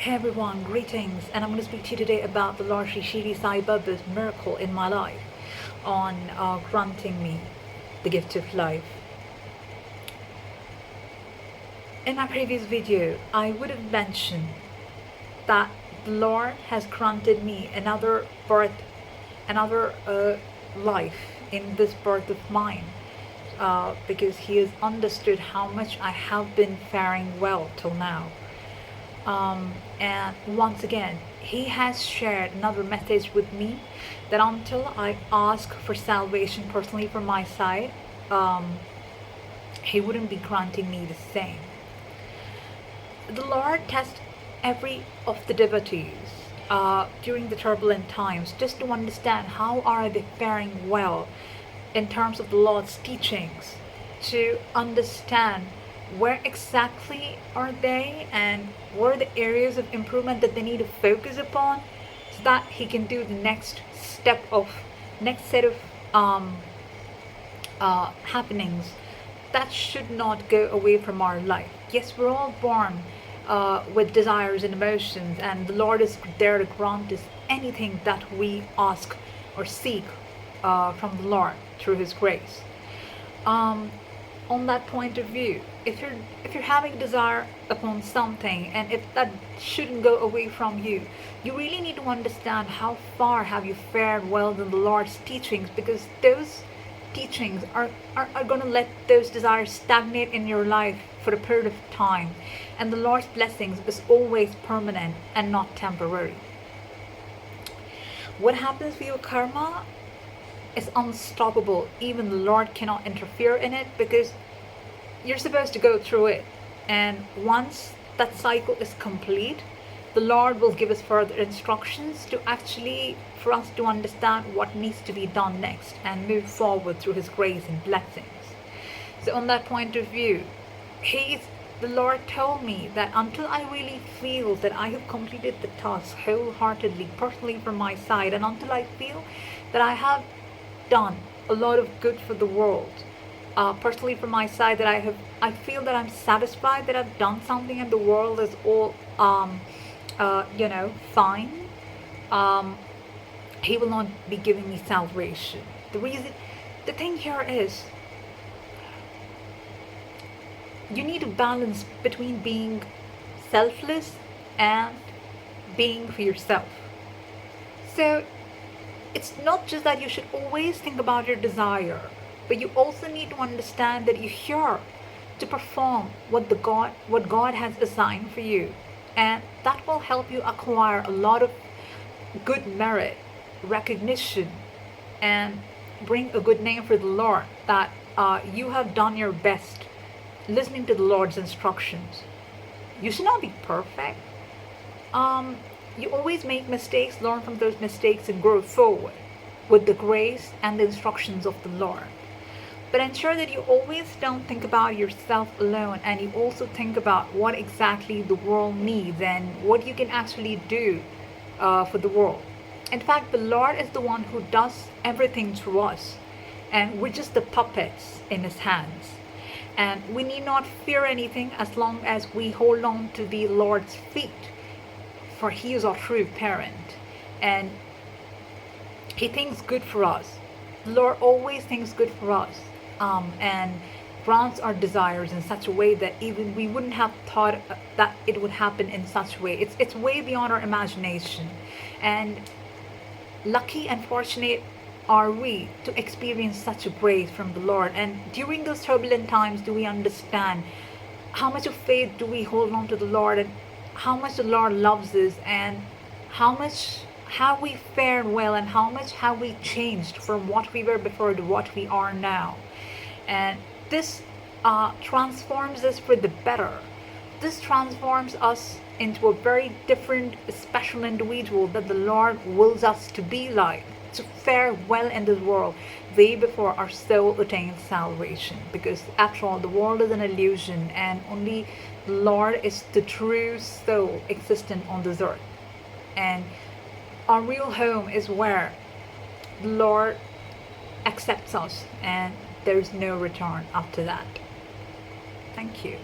Hey everyone, greetings, and I'm going to speak to you today about the Lord Shri Sai Baba's miracle in my life on granting me the gift of life. In my previous video, I would have mentioned that the Lord has granted me another birth, another life in this birth of mine, because He has understood how much I have been faring well till now. And once again, He has shared another message with me that until I ask for salvation personally from my side, He wouldn't be granting me the same. The Lord tests every of the devotees during the turbulent times just to understand how are they faring well in terms of the Lord's teachings, to understand where exactly are they and what are the areas of improvement that they need to focus upon, so that He can do the next set of happenings that should not go away from our life. Yes, we're all born with desires and emotions, and the Lord is there to grant us anything that we ask or seek from the Lord through His grace. On that point of view, if you're having a desire upon something, and if that shouldn't go away from you, you really need to understand how far have you fared well in the Lord's teachings, because those teachings are going to let those desires stagnate in your life for a period of time, and the Lord's blessings is always permanent and not temporary. What happens with your karma is unstoppable. Even the Lord cannot interfere in it, because you're supposed to go through it, and once that cycle is complete, the Lord will give us further instructions to actually for us to understand what needs to be done next and move forward through His grace and blessings. So on that point of view, the Lord told me that until I really feel that I have completed the task wholeheartedly, personally from my side, and until I feel that I have done a lot of good for the world, personally from my side, that I feel that I'm satisfied that I've done something and the world is all fine, He will not be giving me salvation. The thing here is, you need to balance between being selfless and being for yourself. So it's not just that you should always think about your desire, but you also need to understand that you're here to perform what God has assigned for you, and that will help you acquire a lot of good merit, recognition, and bring a good name for the Lord, that you have done your best listening to the Lord's instructions. You should not be perfect. You always make mistakes, learn from those mistakes, and grow forward with the grace and the instructions of the Lord. But ensure that you always don't think about yourself alone, and you also think about what exactly the world needs and what you can actually do for the world. In fact, the Lord is the one who does everything through us, and we're just the puppets in His hands. And we need not fear anything as long as we hold on to the Lord's feet, for He is our true parent, and He thinks good for us. The Lord always thinks good for us, and grants our desires in such a way that even we wouldn't have thought that it would happen in such a way. It's way beyond our imagination, and lucky and fortunate are we to experience such a grace from the Lord. And during those turbulent times, do we understand how much of faith do we hold on to the Lord, and how much the Lord loves us, and how much have we fared well, and how much have we changed from what we were before to what we are now. And this transforms us for the better. This transforms us into a very different, special individual that the Lord wills us to be like, to fare well in this world way before our soul attains salvation. Because after all, the world is an illusion, and only the Lord is the true soul existent on this earth. And our real home is where the Lord accepts us, and there's no return after that. Thank you.